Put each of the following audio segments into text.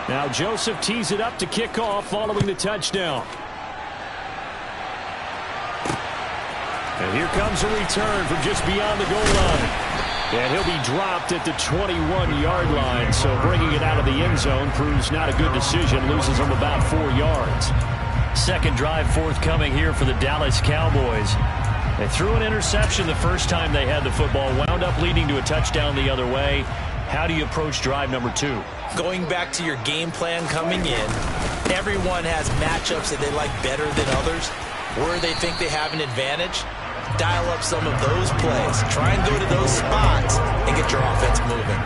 Now Joseph tees it up to kick off following the touchdown. And here comes a return from just beyond the goal line. And he'll be dropped at the 21-yard line. So bringing it out of the end zone proves not a good decision. Loses him about 4 yards. Second drive forthcoming here for the Dallas Cowboys. They threw an interception the first time they had the football. Wound up leading to a touchdown the other way. How do you approach drive number 2? Going back to your game plan coming in, everyone has matchups that they like better than others. Where they think they have an advantage, dial up some of those plays. Try and go to those spots and get your offense moving.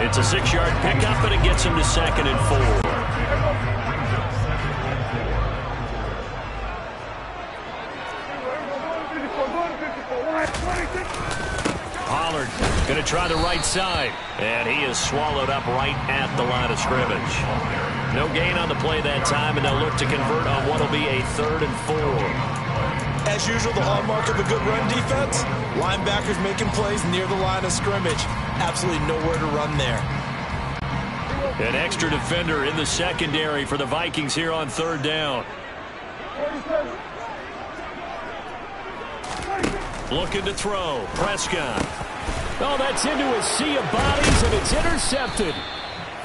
It's a 6-yard pickup, and it gets him to 2nd and 4. Pollard going to try the right side, and he is swallowed up right at the line of scrimmage. No gain on the play that time, and they'll look to convert on what will be a 3rd and 4. As usual, the hallmark of a good run defense, linebackers making plays near the line of scrimmage. Absolutely nowhere to run there. An extra defender in the secondary for the Vikings here on 3rd down. Looking to throw. Prescott. Oh, that's into a sea of bodies, and it's intercepted.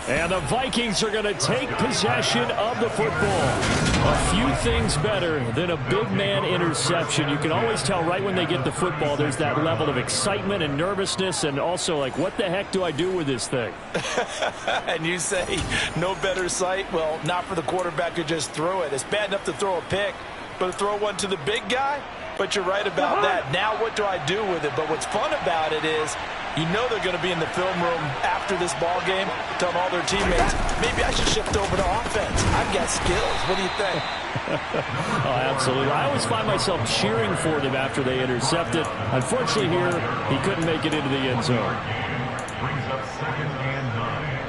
And the Vikings are going to take possession of the football. A few things better than a big man interception. You can always tell right when they get the football, there's that level of excitement and nervousness, and also like, what the heck do I do with this thing? And you say, no better sight? Well, not for the quarterback to just throw it. It's bad enough to throw a pick, but to throw one to the big guy? But you're right about that. Now what do I do with it? But what's fun about it is you know they're going to be in the film room after this ball game telling all their teammates, maybe I should shift over to offense. I've got skills. What do you think? Oh, absolutely. I always find myself cheering for them after they intercept it. Unfortunately here, he couldn't make it into the end zone. Brings up 2nd and 9.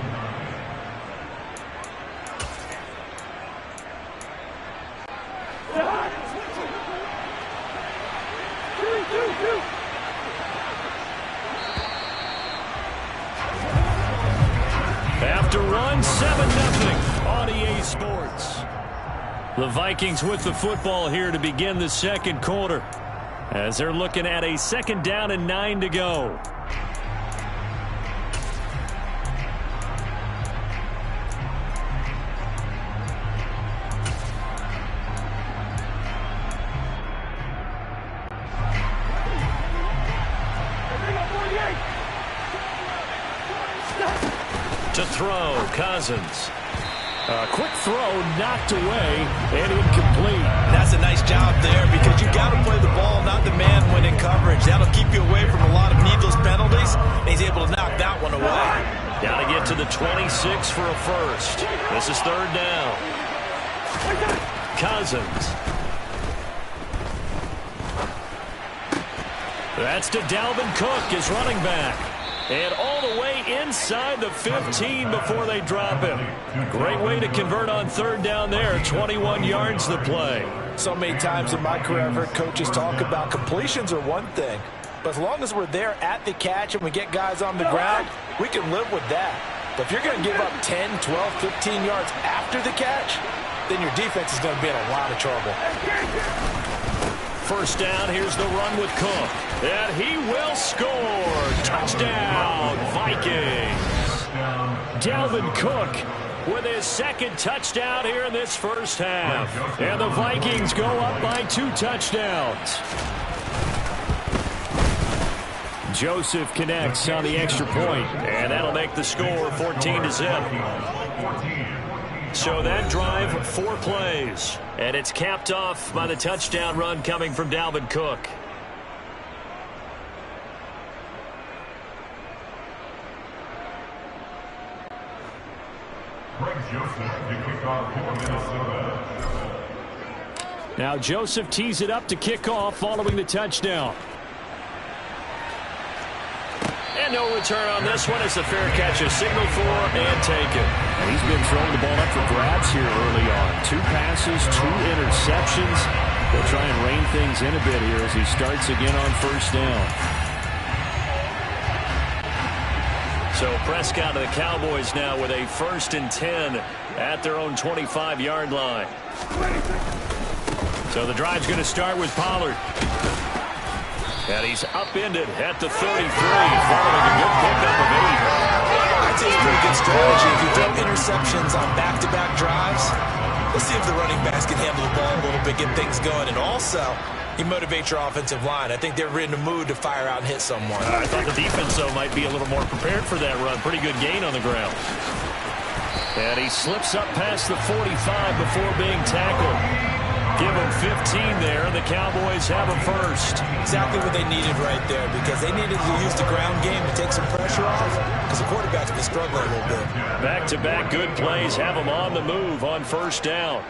After one, 7-0 on EA Sports. The Vikings with the football here to begin the second quarter, as they're looking at a 2nd down and 9 to go. To throw, Cousins. A quick throw knocked away and incomplete. That's a nice job there because you got to play the ball, not the man when in coverage. That'll keep you away from a lot of needless penalties. And he's able to knock that one away. Got to get to the 26 for a first. This is 3rd down. Cousins. That's to Dalvin Cook, his running back. And all the way inside the 15 before they drop him. Great way to convert on 3rd down there. 21 yards to play. So many times in my career I've heard coaches talk about completions are one thing. But as long as we're there at the catch and we get guys on the ground, we can live with that. But if you're going to give up 10, 12, 15 yards after the catch, then your defense is going to be in a lot of trouble. First down, here's the run with Cook. And he will score. Touchdown, Vikings. Dalvin Cook with his 2nd touchdown here in this first half. And the Vikings go up by 2 touchdowns. Joseph connects on the extra point, and that'll make the score 14-0. So that drive, 4 plays. And it's capped off by the touchdown run coming from Dalvin Cook. Greg Joseph to kick off for Minnesota. Now Joseph tees it up to kick off following the touchdown. And no return on this one as the fair catch is signaled for and taken. And he's been throwing the ball up for grabs here early on. 2 passes, 2 interceptions. They'll try and rein things in a bit here as he starts again on 1st down. So So Prescott and the Cowboys now with a 1st and 10 at their own 25-yard line. So the drive's going to start with Pollard. And he's upended at the 33, following a good pickup of 8. I'd say it's a pretty good strategy. If you throw interceptions on back-to-back drives, let's see if the running backs can handle the ball a little bit, get things going. And also, you motivate your offensive line. I think they're in the mood to fire out and hit someone. I thought the defense, though, might be a little more prepared for that run. Pretty good gain on the ground. And he slips up past the 45 before being tackled. Give him 15 there, and the Cowboys have a first. Exactly what they needed right there, because they needed to use the ground game to take some pressure off, because the quarterback's been struggling a little bit. Back-to-back good plays have them on the move on 1st down.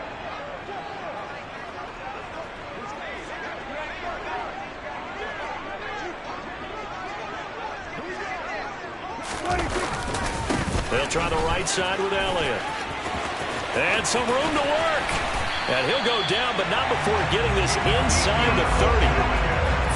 They'll try the right side with Elliott. And some room to work. And he'll go down, but not before getting this inside the 30.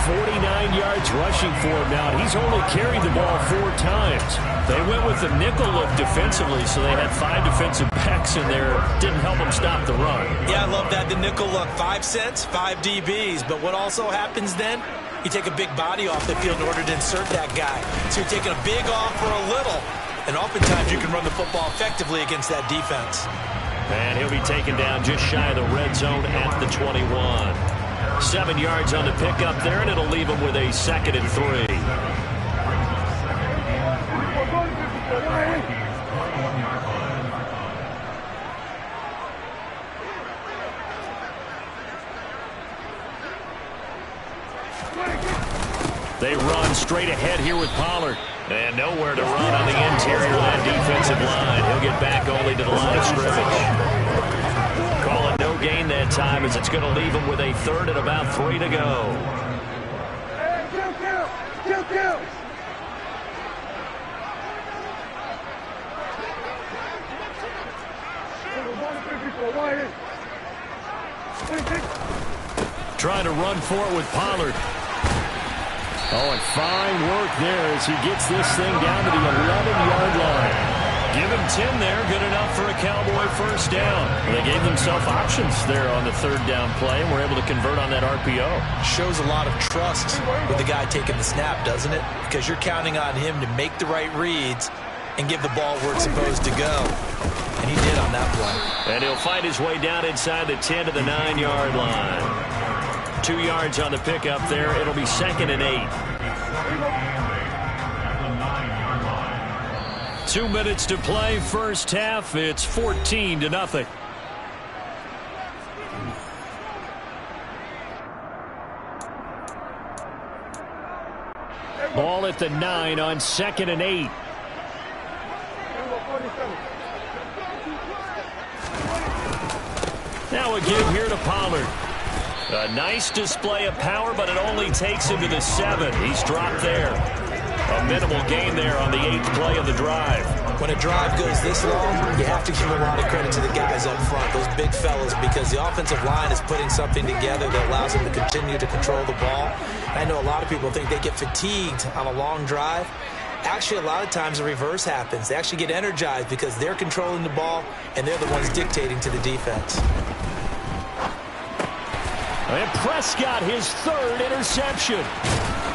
49 yards rushing for him now. He's only carried the ball 4 times. They went with the nickel look defensively, so they had 5 defensive backs in there. Didn't help them stop the run. Yeah, I love that. The nickel look, 5 cents, 5 DBs. But what also happens then? You take a big body off the field in order to insert that guy. So you're taking a big off for a little. And oftentimes you can run the football effectively against that defense. And he'll be taken down just shy of the red zone at the 21. 7 yards on the pickup there, and it'll leave him with a 2nd and 3. They run straight ahead here with Pollard. And nowhere to run on the interior of that defensive line. He'll get back only to the line of scrimmage. Call it no gain that time, as it's going to leave him with a 3rd and about 3 to go. Trying to run for it with Pollard. Oh, and fine work there as he gets this thing down to the 11-yard line. Give him 10 there, good enough for a Cowboy 1st down. They gave themselves options there on the 3rd down play, and were able to convert on that RPO. Shows a lot of trust with the guy taking the snap, doesn't it? Because you're counting on him to make the right reads and give the ball where it's supposed to go. And he did on that play. And he'll fight his way down inside the 10 to the 9-yard line. 2 yards on the pickup there. It'll be 2nd and 8. 2 minutes to play, 1st half. It's 14-0. Ball at the 9 on 2nd and 8. Now a give here to Pollard. A nice display of power, but it only takes him to the 7. He's dropped there. A minimal gain there on the 8th play of the drive. When a drive goes this long, you have to give a lot of credit to the guys up front, those big fellas, because the offensive line is putting something together that allows them to continue to control the ball. I know a lot of people think they get fatigued on a long drive. Actually, a lot of times the reverse happens. They actually get energized because they're controlling the ball, and they're the ones dictating to the defense. And Prescott, his 3rd interception.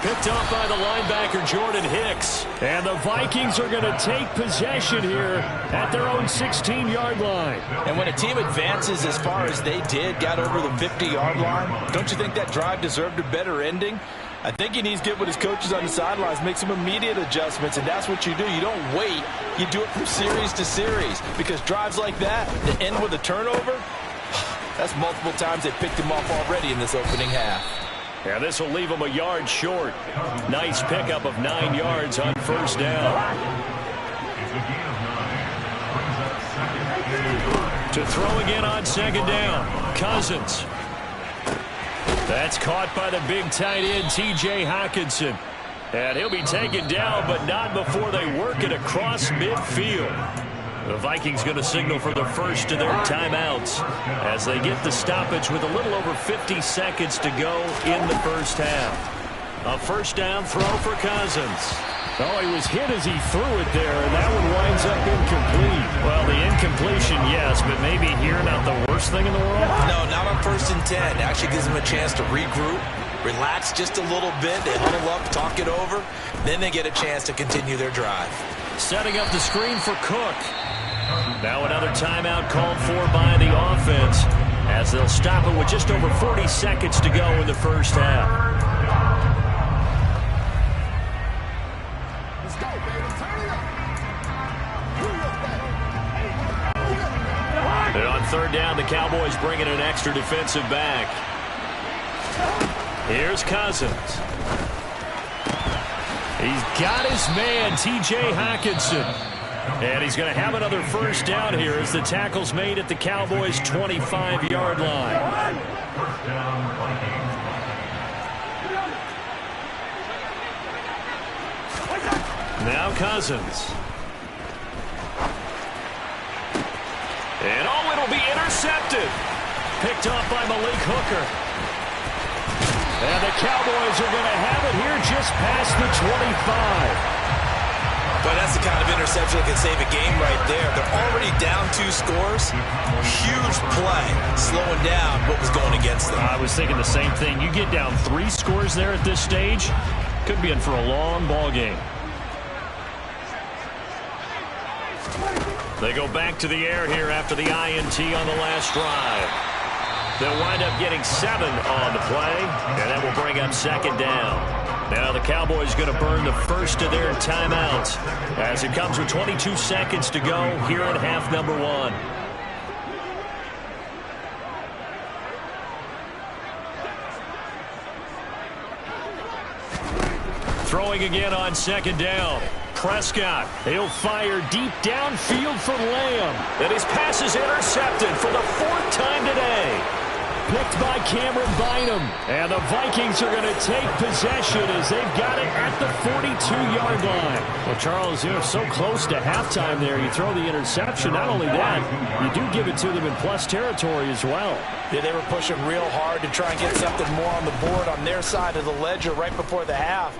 Picked off by the linebacker, Jordan Hicks. And the Vikings are going to take possession here at their own 16-yard line. And when a team advances as far as they did, got over the 50-yard line, don't you think that drive deserved a better ending? I think he needs to get with his coaches on the sidelines, make some immediate adjustments, and that's what you do. You don't wait. You do it from series to series, because drives like that, that end with a turnover, that's multiple times they picked him off already in this opening half. Yeah, this will leave him a yard short. Nice pickup of 9 yards on 1st down. To throw again on 2nd down. Cousins. That's caught by the big tight end, T.J. Hockenson. And he'll be taken down, but not before they work it across midfield. The Vikings going to signal for the first of their timeouts as they get the stoppage with a little over 50 seconds to go in the 1st half. A 1st down throw for Cousins. Oh, he was hit as he threw it there, and that one winds up incomplete. Well, the incompletion, yes, but maybe here not the worst thing in the world? No, not on 1st and 10. It actually gives them a chance to regroup, relax just a little bit. They huddle up, talk it over. Then they get a chance to continue their drive. Setting up the screen for Cook. Now another timeout called for by the offense as they'll stop it with just over 40 seconds to go in the first half. And on 3rd down, the Cowboys bring in an extra defensive back. Here's Cousins. He's got his man, T.J. Hockenson. And he's going to have another first down here as the tackle's made at the Cowboys' 25-yard line. First down, Vikings. Now Cousins. And it'll be intercepted. Picked off by Malik Hooker. And the Cowboys are going to have it here just past the 25. But that's the kind of interception that can save a game right there. They're already down 2 scores. Huge play, slowing down what was going against them. I was thinking the same thing. You get down 3 scores there at this stage, could be in for a long ball game. They go back to the air here after the INT on the last drive. They'll wind up getting 7 on the play, and that will bring up 2nd down. Now the Cowboys going to burn the first of their timeouts as it comes with 22 seconds to go here in half number 1. Throwing again on 2nd down. Prescott, he'll fire deep downfield for Lamb. And his pass is intercepted for the 4th time today. Picked by Cameron Bynum. And the Vikings are going to take possession as they've got it at the 42-yard line. Well, Charles, you're so close to halftime there. You throw the interception. Not only that, you do give it to them in plus territory as well. Yeah, they were pushing real hard to try and get something more on the board on their side of the ledger right before the half.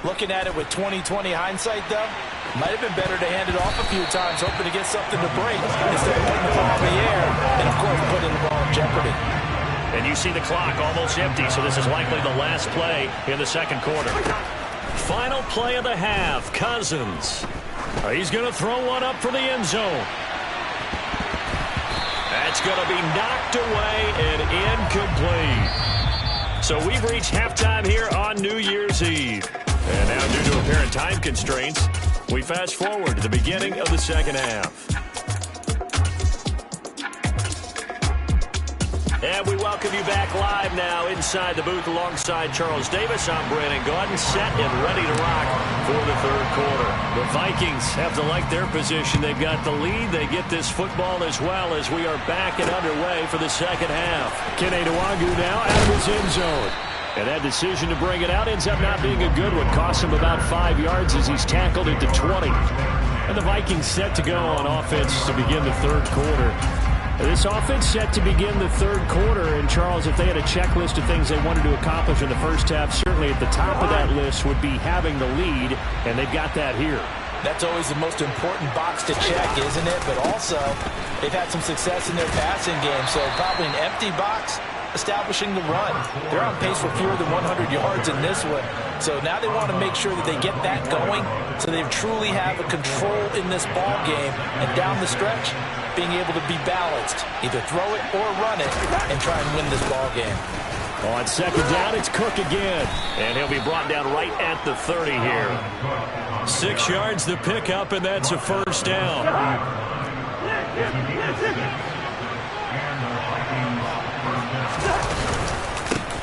Looking at it with 20/20 hindsight, though, might have been better to hand it off a few times, hoping to get something to break instead of putting the ball in the air and, of course, putting the ball in jeopardy. And you see the clock almost empty, so this is likely the last play in the 2nd quarter. Final play of the half, Cousins. He's going to throw one up for the end zone. That's going to be knocked away and incomplete. So we've reached halftime here on New Year's Eve. And now, due to apparent time constraints, we fast forward to the beginning of the 2nd half. And we welcome you back live now inside the booth alongside Charles Davis. I'm Brandon Gaudin, set and ready to rock for the 3rd quarter. The Vikings have to like their position. They've got the lead. They get this football as well as we are back and underway for the 2nd half. Kene Nwangwu now out of his end zone. And that decision to bring it out ends up not being a good one. Costs him about 5 yards as he's tackled at the 20. And the Vikings set to go on offense to begin the 3rd quarter. This offense set to begin the 3rd quarter. And, Charles, if they had a checklist of things they wanted to accomplish in the first half, certainly at the top of that list would be having the lead, and they've got that here. That's always the most important box to check, isn't it? But also, they've had some success in their passing game, so probably an empty box establishing the run. They're on pace for fewer than 100 yards in this one. So now they want to make sure that they get that going so they truly have a control in this ball game. And down the stretch, being able to be balanced. Either throw it or run it and try and win this ball game. On 2nd down, it's Cook again. And he'll be brought down right at the 30 here. 6 yards to pick up, and that's a first down.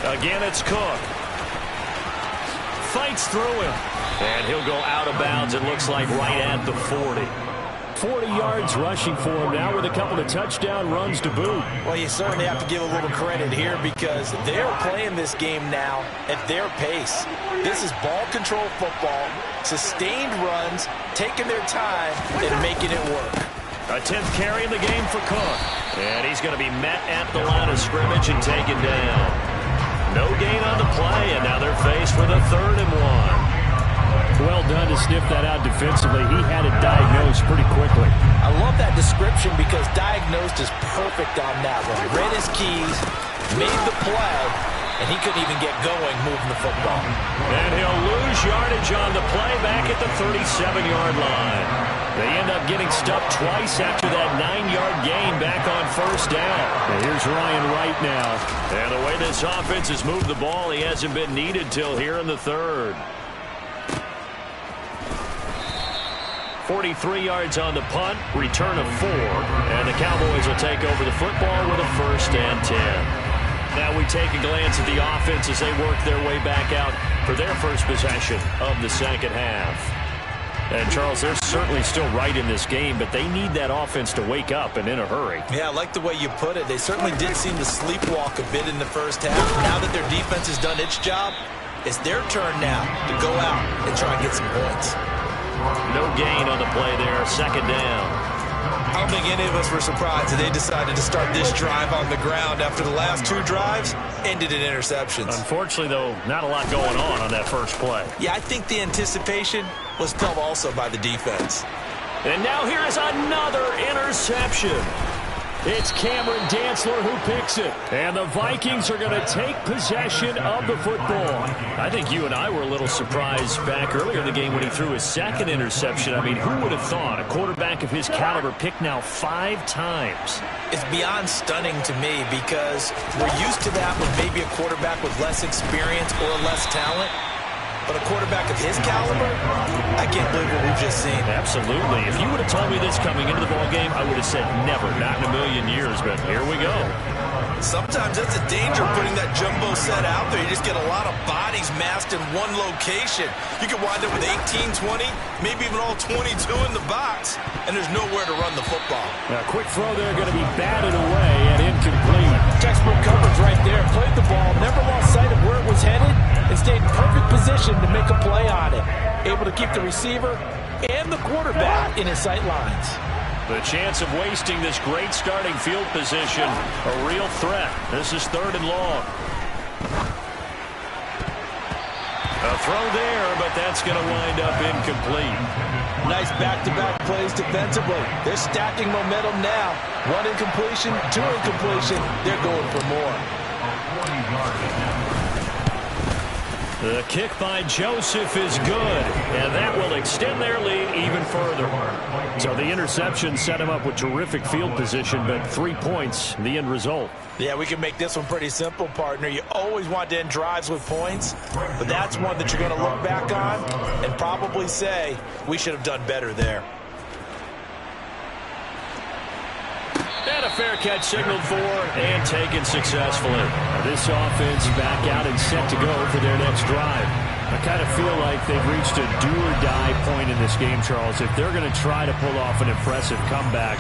Again, it's Cook. Fights through him. And he'll go out of bounds, it looks like, right at the 40. 40 yards rushing for him now with a couple of touchdown runs to boot. Well, you certainly have to give a little credit here because they're playing this game now at their pace. This is ball control football, sustained runs, taking their time, and making it work. A 10th carry in the game for Cook. And he's going to be met at the line of scrimmage and taken down. No gain on the play, and now they're faced with a 3rd and 1. Well done to sniff that out defensively. He had it diagnosed pretty quickly. I love that description because diagnosed is perfect on that one. Read his keys, made the play, and he couldn't even get going moving the football. And he'll lose yardage on the play back at the 37-yard line. They end up getting stuffed twice after that 9-yard gain back on first down. And here's Ryan Wright now. And the way this offense has moved the ball, he hasn't been needed till here in the third. 43 yards on the punt, return of 4, and the Cowboys will take over the football with a 1st and 10. Now we take a glance at the offense as they work their way back out for their first possession of the second half. And, Charles, they're certainly still right in this game, but they need that offense to wake up and in a hurry. Yeah, I like the way you put it. They certainly did seem to sleepwalk a bit in the first half. Now that their defense has done its job, it's their turn now to go out and try and get some points. No gain on the play there, 2nd down. I don't think any of us were surprised that they decided to start this drive on the ground after the last 2 drives ended in interceptions. Unfortunately, though, not a lot going on that first play. Yeah, I think the anticipation was felt also by the defense. And now here is another interception. It's Cameron Dantzler who picks it. And the Vikings are going to take possession of the football. I think you and I were a little surprised back earlier in the game when he threw his 2nd interception. I mean, who would have thought a quarterback of his caliber picked now 5 times? It's beyond stunning to me because we're used to that with maybe a quarterback with less experience or less talent. But a quarterback of his caliber, I can't believe what we've just seen. Absolutely. If you would have told me this coming into the ballgame, I would have said never, not in a million years. But here we go. Sometimes that's a danger putting that jumbo set out there. You just get a lot of bodies massed in one location. You could wind up with 18, 20, maybe even all 22 in the box, and there's nowhere to run the football. Now, quick throw there going to be batted away and incomplete. Textbook coverage right there. Played the ball, never lost sight of where it was headed, and stayed in perfect position to make a play on it. Able to keep the receiver and the quarterback in his sight lines. The chance of wasting this great starting field position, a real threat. This is 3rd and long. A throw there, but that's going to wind up incomplete. Nice back-to-back plays defensively. They're stacking momentum now. 1 incompletion, 2 incompletion. They're going for more. The kick by Joseph is good, and that will extend their lead even further. So the interception set him up with terrific field position, but 3 points, the end result. Yeah, we can make this one pretty simple, partner. You always want to end drives with points, but that's one that you're going to look back on and probably say, we should have done better there. And a fair catch signaled for and taken successfully. Now this offense back out and set to go for their next drive. I kind of feel like they've reached a do-or-die point in this game, Charles. If they're going to try to pull off an impressive comeback,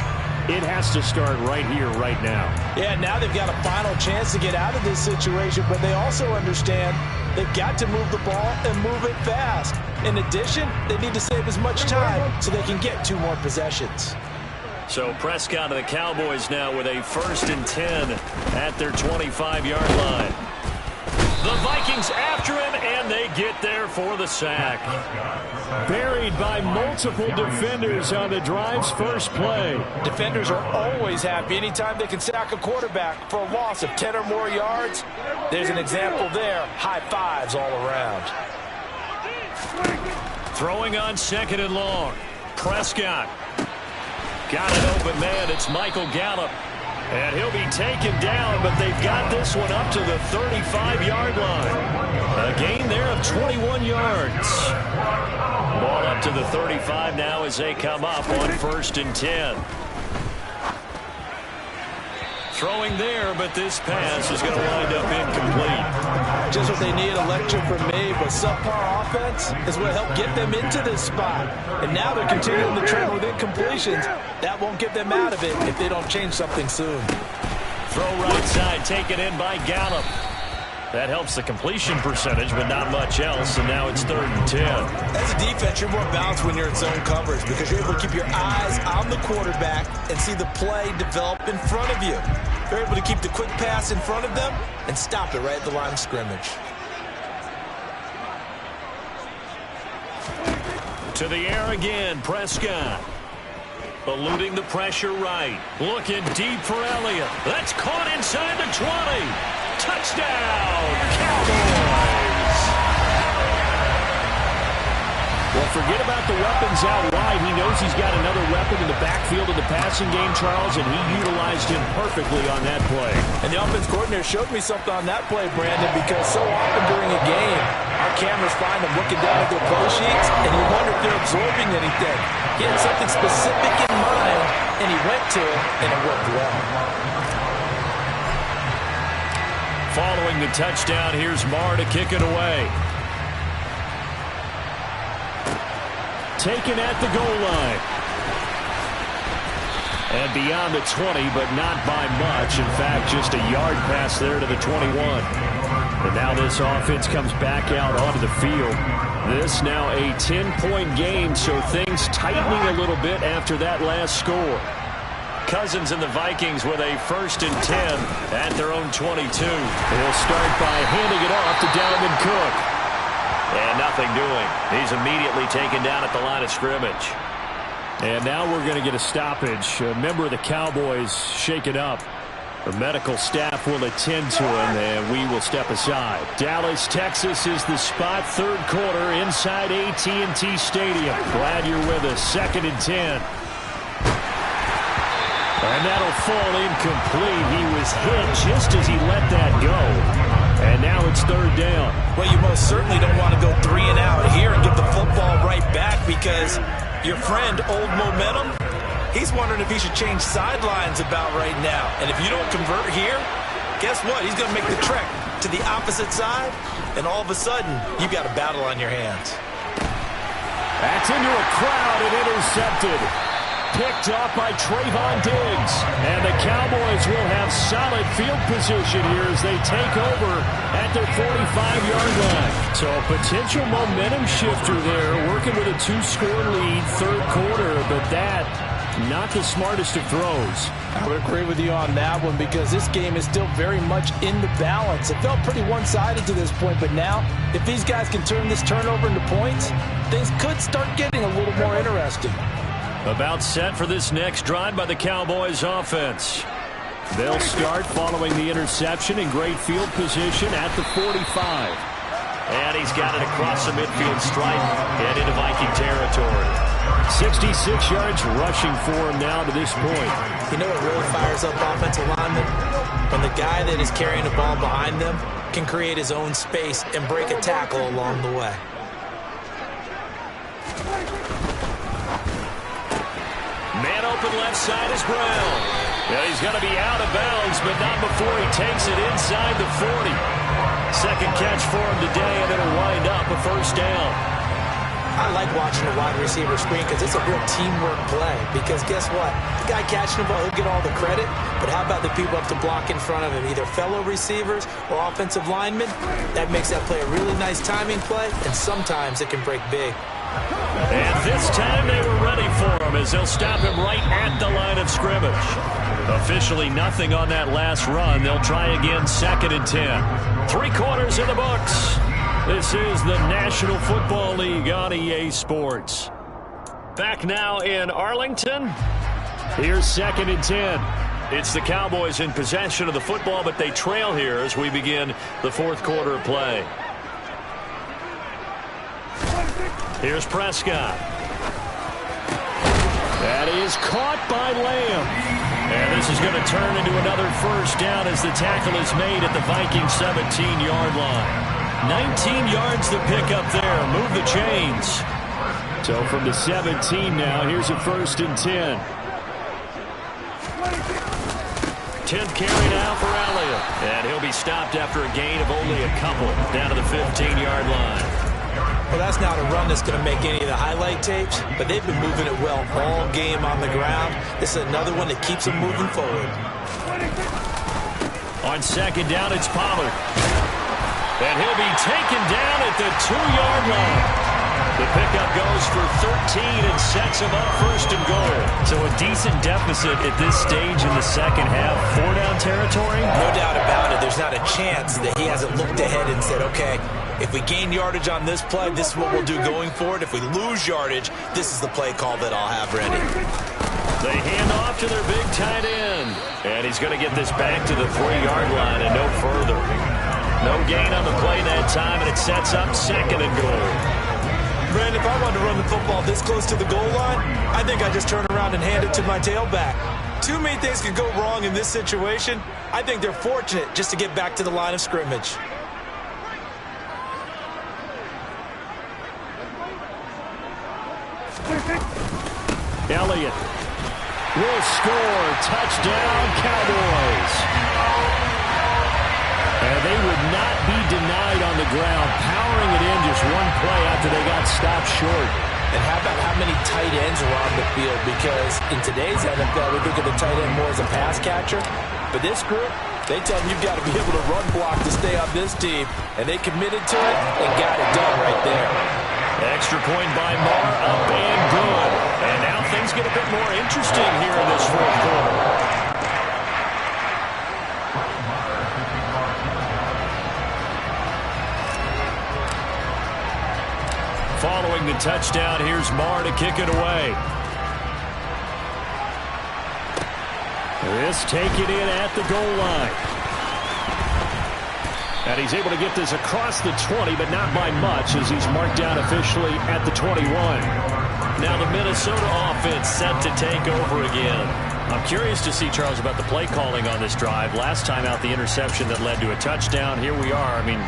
it has to start right here, right now. Yeah, now they've got a final chance to get out of this situation, but they also understand they've got to move the ball and move it fast. In addition, they need to save as much time so they can get 2 more possessions. So Prescott and the Cowboys now with a 1st and 10 at their 25-yard line. The Vikings after him, and they get there for the sack. Buried by multiple defenders on the drive's first play. Defenders are always happy anytime they can sack a quarterback for a loss of 10 or more yards. There's an example there. High fives all around. Throwing on 2nd and long. Prescott. Got an open man. It's Michael Gallup. And he'll be taken down, but they've got this one up to the 35-yard line. A gain there of 21 yards. Ball up to the 35 now as they come up on 1st and 10. Throwing there, but this pass is going to wind up incomplete. Just what they need, a lecture from me, but subpar offense is what helped get them into this spot. And now they're continuing the trend with incompletions. That won't get them out of it if they don't change something soon. Throw right side, taken in by Gallup. That helps the completion percentage, but not much else, and now it's 3rd and 10. As a defense, you're more balanced when you're in zone coverage because you're able to keep your eyes on the quarterback and see the play develop in front of you. You're able to keep the quick pass in front of them and stop it right at the line of scrimmage. To the air again, Prescott. Eluding the pressure right. Looking deep for Elliott. That's caught inside the 20. Touchdown, Cowboys. Well, forget about the weapons out wide. He knows he's got another weapon in the backfield of the passing game, Charles, and he utilized him perfectly on that play. And the offense coordinator showed me something on that play, Brandon, because so often during a game, our cameras find them looking down at their play sheets, and you wonder if they're absorbing anything. He had something specific in mind, and he went to it, and it worked well. Following the touchdown, here's Marr to kick it away. Taken at the goal line. And beyond the 20, but not by much. In fact, just a yard pass there to the 21. And now this offense comes back out onto the field. This now a 10-point game, so things tightening a little bit after that last score. Cousins and the Vikings with a 1st and 10 at their own 22. They'll start by handing it off to Dalvin Cook. And nothing doing. He's immediately taken down at the line of scrimmage. And now we're going to get a stoppage. A member of the Cowboys shaken up. The medical staff will attend to him, and we will step aside. Dallas, Texas is the spot. 3rd quarter inside AT&T Stadium. Glad you're with us. 2nd and 10. And that'll fall incomplete. He was hit just as he let that go. And now it's 3rd down. Well, you most certainly don't want to go 3 and out here and give the football right back, because your friend, Old Momentum, he's wondering if he should change sidelines about right now. And if you don't convert here, guess what? He's going to make the trek to the opposite side, and all of a sudden, you've got a battle on your hands. That's into a crowd and intercepted. Picked off by Trayvon Diggs. And the Cowboys will have solid field position here as they take over at their 45-yard line. So a potential momentum shifter there, working with a 2-score lead, 3rd quarter, but that not the smartest of throws. I would agree with you on that one, because this game is still very much in the balance. It felt pretty one-sided to this point, but now if these guys can turn this turnover into points, things could start getting a little more interesting. About set for this next drive by the Cowboys offense. They'll start following the interception in great field position at the 45. And he's got it across the midfield stripe and into Viking territory. 66 yards rushing for him now to this point. You know what really fires up offensive linemen? When the guy that is carrying the ball behind them can create his own space and break a tackle along the way. Man open left side is Brown. Yeah, he's going to be out of bounds, but not before he takes it inside the 40. 2nd catch for him today, and it'll wind up a 1st down. I like watching a wide receiver screen because it's a real teamwork play. Because guess what? The guy catching the ball, he'll get all the credit. But how about the people up to block in front of him? Either fellow receivers or offensive linemen. That makes that play a really nice timing play, and sometimes it can break big. And this time they were ready for him as they'll stop him right at the line of scrimmage. Officially nothing on that last run. They'll try again, 2nd and 10. 3 quarters in the books. This is the National Football League on EA Sports. Back now in Arlington. Here's 2nd and 10. It's the Cowboys in possession of the football, but they trail here as we begin the 4th quarter of play. Here's Prescott. That is caught by Lamb. And this is going to turn into another 1st down as the tackle is made at the Vikings 17-yard line. 19 yards to pick up there. Move the chains. So from the 17 now, here's a 1st and 10. 10th carry now for Elliott. And he'll be stopped after a gain of only a couple down to the 15-yard line. Well, that's not a run that's going to make any of the highlight tapes, but they've been moving it well all game on the ground. This is another one that keeps them moving forward. On 2nd down, it's Pollard. And he'll be taken down at the 2-yard line. The pickup goes for 13 and sets him up 1st and goal. So a decent deficit at this stage in the 2nd half. 4-down territory? No doubt about it. There's not a chance that he hasn't looked ahead and said, okay, If we gain yardage on this play, this is what we'll do going forward. If we lose yardage, this is the play call that I'll have ready. They hand off to their big tight end. And he's going to get this back to the 3-yard line and no further. No gain on the play that time, and it sets up 2nd and goal. Brandon, if I wanted to run the football this close to the goal line, I think I just turn around and hand it to my tailback. Too many things could go wrong in this situation. I think they're fortunate just to get back to the line of scrimmage. Elliott will score. Touchdown, Cowboys. And they would not be denied on the ground, powering it in just one play after they got stopped short. And how about how many tight ends are on the field? Because in today's NFL, we think of the tight end more as a pass catcher. But this group, they tell them you've got to be able to run block to stay on this team. And they committed to it and got it done right there. Extra point by Marr, up and good. And now things get a bit more interesting here in this 4th quarter. Following the touchdown, here's Marr to kick it away. This taken in at the goal line. And he's able to get this across the 20, but not by much, as he's marked down officially at the 21. Now the Minnesota offense set to take over again. I'm curious to see, Charles, about the play calling on this drive. Last time out, the interception that led to a touchdown. Here we are. I mean,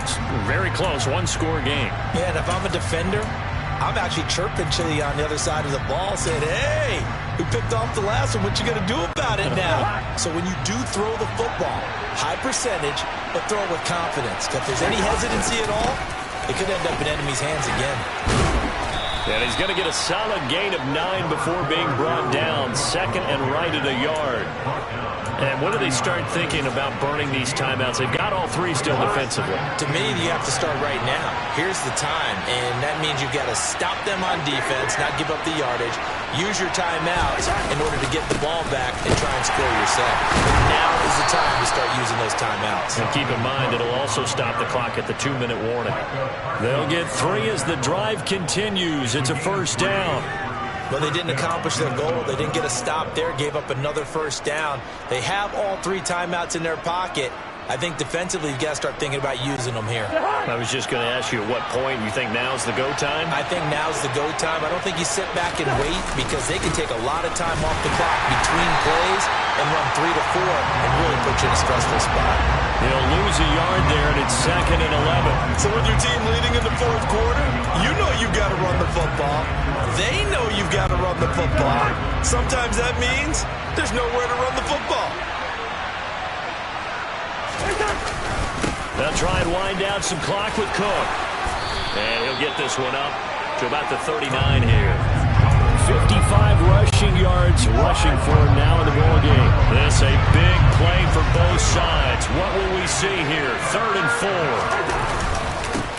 very close, 1-score game. Yeah, and if I'm a defender, I'm actually chirping Chili on the other side of the ball, saying, hey, we picked off the last one. What you going to do about it now? So when you do throw the football, high percentage, but throw it with confidence. If there's any hesitancy at all, it could end up in enemy's hands again. And he's going to get a solid gain of 9 before being brought down. 2nd and right at a yard. And when do they start thinking about burning these timeouts? They've got all 3 still defensively. To me, you have to start right now. Here's the time, and that means you've got to stop them on defense, not give up the yardage. Use your timeouts in order to get the ball back and try and score yourself. But now is the time to start using those timeouts. And keep in mind, it'll also stop the clock at the 2-minute warning. They'll get 3 as the drive continues. It's a 1st down. Well, they didn't accomplish their goal. They didn't get a stop there, gave up another 1st down. They have all 3 timeouts in their pocket. I think defensively, you've got to start thinking about using them here. I was just going to ask you at what point you think now's the go time? I think now's the go time. I don't think you sit back and wait, because they can take a lot of time off the clock between plays and run 3 to 4 and really put you in a stressful spot. He'll lose a yard there, and it's 2nd and 11. So with your team leading in the 4th quarter, you know you've got to run the football. They know you've got to run the football. Sometimes that means there's nowhere to run the football. They'll try and wind down some clock with Cook. And he'll get this one up to about the 39 here. 55 rushing yards rushing for him now in the ball game. This a big play for both sides. What will we see here? 3rd and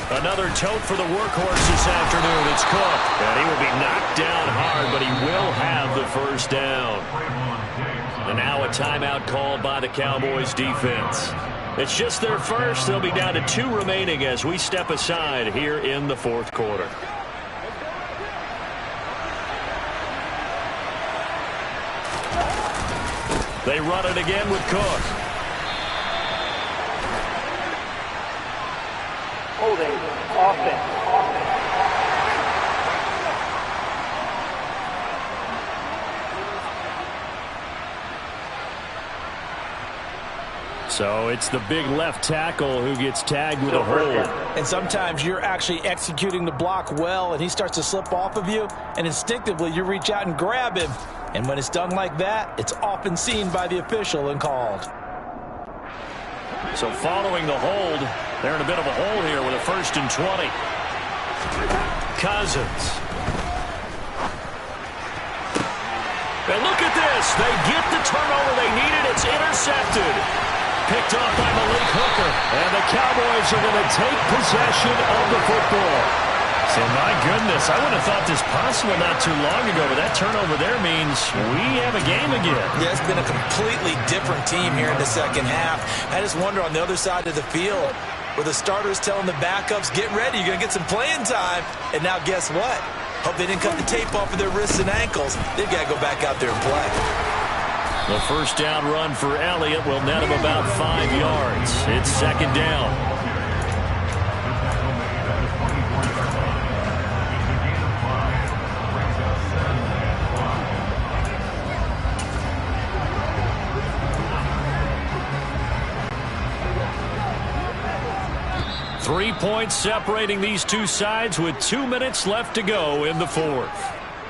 4. Another tote for the workhorse this afternoon. It's Cook. And he will be knocked down hard, but he will have the 1st down. And now a timeout called by the Cowboys defense. It's just their first. They'll be down to 2 remaining as we step aside here in the 4th quarter. They run it again with Cook. Holding, offense. So it's the big left tackle who gets tagged with a hold. And sometimes you're actually executing the block well, and he starts to slip off of you, and instinctively you reach out and grab him. And when it's done like that, it's often seen by the official and called. So following the hold, they're in a bit of a hole here with a 1st and 20. Cousins. And look at this. They get the turnover they needed. It's intercepted. Picked off by Malik Hooker. And the Cowboys are going to take possession of the football. So, my goodness, I would have thought this possible not too long ago, but that turnover there means we have a game again. Yeah, it's been a completely different team here in the 2nd half. I just wonder on the other side of the field, where the starters telling the backups, get ready, you're going to get some playing time. And now guess what? Hope they didn't cut the tape off of their wrists and ankles. They've got to go back out there and play. The first down run for Elliott will net him about 5 yards. It's second down. Three points separating these two sides with 2 minutes left to go in the fourth.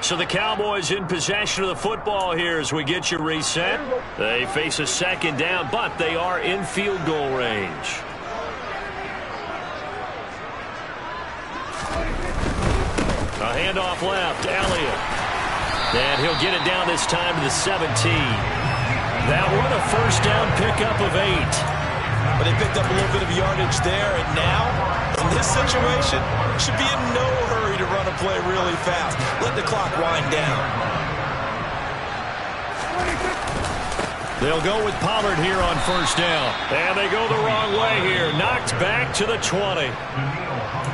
So the Cowboys in possession of the football here as we get you reset. They face a second down, but they are in field goal range. A handoff left, Elliott. And he'll get it down this time to the 17. That one a first down pickup of 8. But they picked up a little bit of yardage there, and now, in this situation, should be in no hurry to run a play really fast. Let the clock wind down. They'll go with Pollard here on first down. And they go the wrong way here. Knocked back to the 20.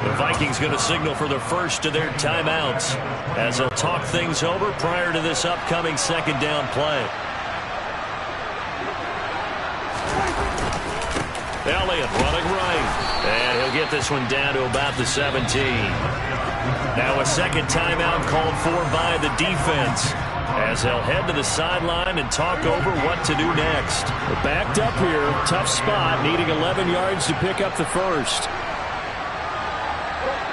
The Vikings going to signal for the first of their timeouts as they'll talk things over prior to this upcoming second down play. Elliott running right. And he'll get this one down to about the 17. Now a second timeout called for by the defense as they'll head to the sideline and talk over what to do next. They're backed up here. Tough spot, needing 11 yards to pick up the first.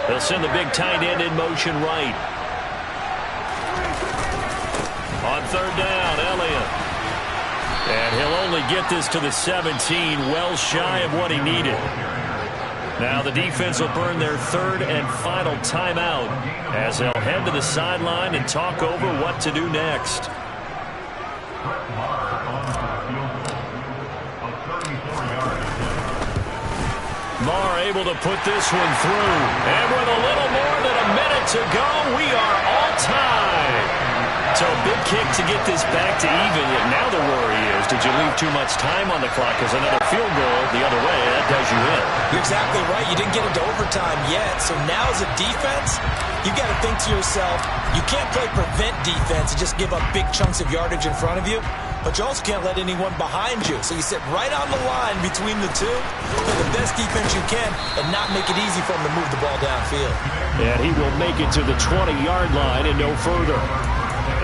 They'll send the big tight end in motion right. On third down, Elliott. And he'll only get this to the 17, well shy of what he needed. Now the defense will burn their third and final timeout as they'll head to the sideline and talk over what to do next. Marr able to put this one through. And with a little more than a minute to go, we are all tied. So a big kick to get this back to even. Yet now the worry is, did you leave too much time on the clock? Because another field goal the other way, that does you in. You're exactly right. You didn't get into overtime yet. So now as a defense, you've got to think to yourself, you can't play prevent defense and just give up big chunks of yardage in front of you. But you also can't let anyone behind you. So you sit right on the line between the two, play the best defense you can, and not make it easy for them to move the ball downfield. And he will make it to the 20-yard line and no further.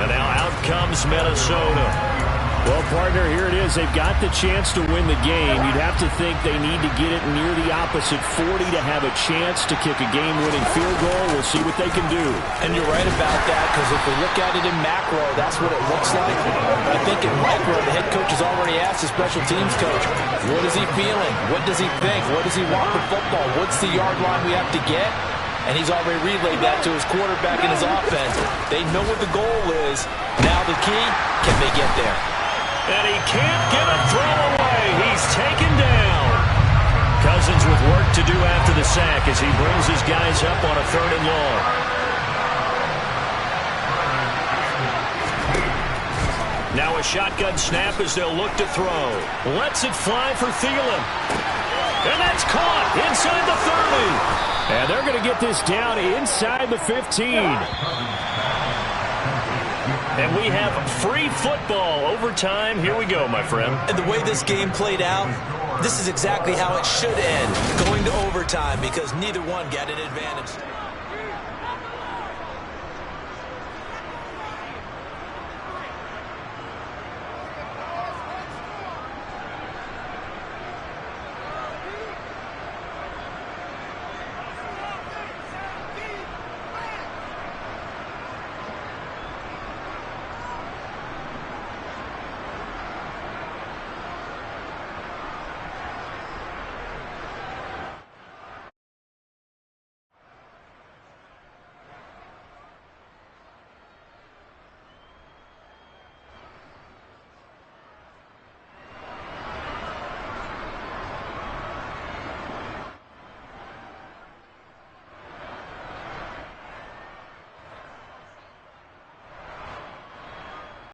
And now out comes Minnesota. Well, partner, here it is. They've got the chance to win the game. You'd have to think they need to get it near the opposite 40 to have a chance to kick a game-winning field goal. We'll see what they can do. And you're right about that, because if we look at it in macro, that's what it looks like. But I think in micro, the head coach has already asked the special teams coach, what is he feeling? What does he think? What does he want for football? What's the yard line we have to get? And he's already relayed that to his quarterback and his offense. They know what the goal is. Now the key, can they get there? And he can't get a throw away. He's taken down. Cousins with work to do after the sack as he brings his guys up on a third and long. Now a shotgun snap as they'll look to throw. Lets it fly for Thielen. And that's caught inside the 30. And they're going to get this down inside the 15. And we have free football overtime. Here we go, my friend. And the way this game played out, this is exactly how it should end, going to overtime, because neither one got an advantage.